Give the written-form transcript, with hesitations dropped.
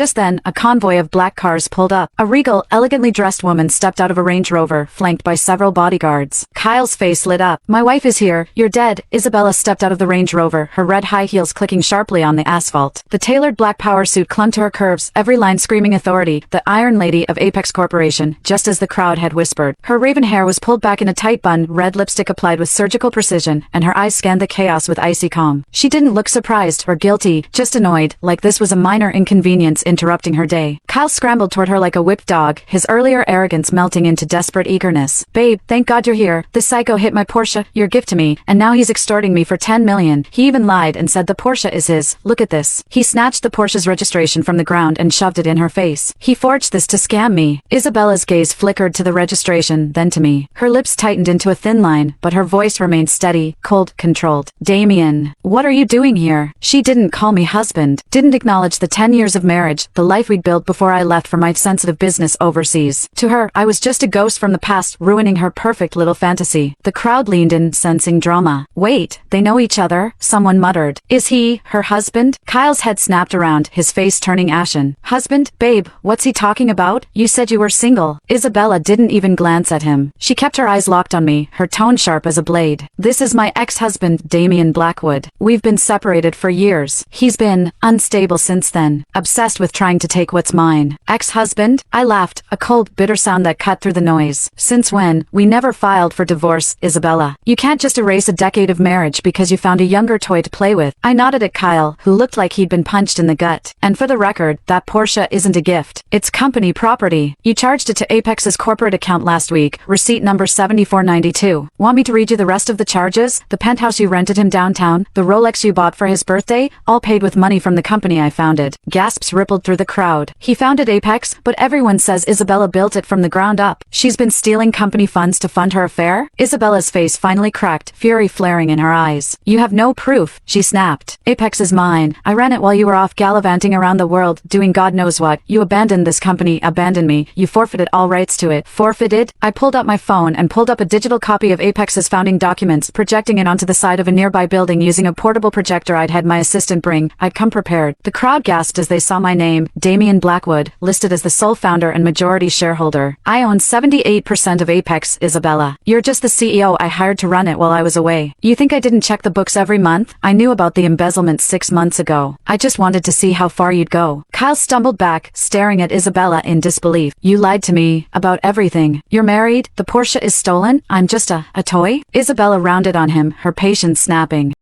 Just then, a convoy of black cars pulled up. A regal, elegantly dressed woman stepped out of a Range Rover, flanked by several bodyguards. Kyle's face lit up. "My wife is here. You're dead." Isabella stepped out of the Range Rover, her red high heels clicking sharply on the asphalt. The tailored black power suit clung to her curves, every line screaming authority, the Iron Lady of Apex Corporation, just as the crowd had whispered. Her raven hair was pulled back in a tight bun, red lipstick applied with surgical precision, and her eyes scanned the chaos with icy calm. She didn't look surprised or guilty, just annoyed, like this was a minor inconvenience interrupting her day. Kyle scrambled toward her like a whipped dog, his earlier arrogance melting into desperate eagerness. "Babe, thank God you're here. This psycho hit my Porsche, your gift to me, and now he's extorting me for 10 million. He even lied and said the Porsche is his. Look at this." He snatched the Porsche's registration from the ground and shoved it in her face. "He forged this to scam me." Isabella's gaze flickered to the registration, then to me. Her lips tightened into a thin line, but her voice remained steady, cold, controlled. "Damien, what are you doing here?" She didn't call me husband, didn't acknowledge the 10 years of marriage, the life we'd built before I left for my sensitive business overseas. To her, I was just a ghost from the past, ruining her perfect little fantasy. The crowd leaned in, sensing drama. "Wait, they know each other?" someone muttered. "Is he her husband?" Kyle's head snapped around, his face turning ashen. "Husband? Babe, what's he talking about? You said you were single." Isabella didn't even glance at him. She kept her eyes locked on me, her tone sharp as a blade. "This is my ex-husband, Damien Blackwood. We've been separated for years. He's been unstable since then, obsessed with trying to take what's mine." "Ex-husband?" I laughed, a cold, bitter sound that cut through the noise. "Since when? We never filed for divorce, Isabella. You can't just erase a decade of marriage because you found a younger toy to play with." I nodded at Kyle, who looked like he'd been punched in the gut. "And for the record, that Porsche isn't a gift. It's company property. You charged it to Apex's corporate account last week, receipt number 7492. Want me to read you the rest of the charges? The penthouse you rented him downtown, the Rolex you bought for his birthday, all paid with money from the company I founded." Gasps rippled through the crowd. "He founded Apex, but everyone says Isabella built it from the ground up. She's been stealing company funds to fund her affair?" Isabella's face finally cracked, fury flaring in her eyes. "You have no proof," she snapped. "Apex is mine. I ran it while you were off gallivanting around the world, doing God knows what. You abandoned this company, abandoned me. You forfeited all rights to it." "Forfeited?" I pulled out my phone and pulled up a digital copy of Apex's founding documents, projecting it onto the side of a nearby building using a portable projector I'd had my assistant bring. I'd come prepared. The crowd gasped as they saw my name, Damien Blackwood, listed as the sole founder and majority shareholder. "I own 78% of Apex, Isabella. You're just the CEO I hired to run it while I was away. You think I didn't check the books every month? I knew about the embezzlement 6 months ago. I just wanted to see how far you'd go." Kyle stumbled back, staring at Isabella in disbelief. "You lied to me about everything. You're married, the Porsche is stolen, I'm just a toy?" Isabella rounded on him, her patience snapping.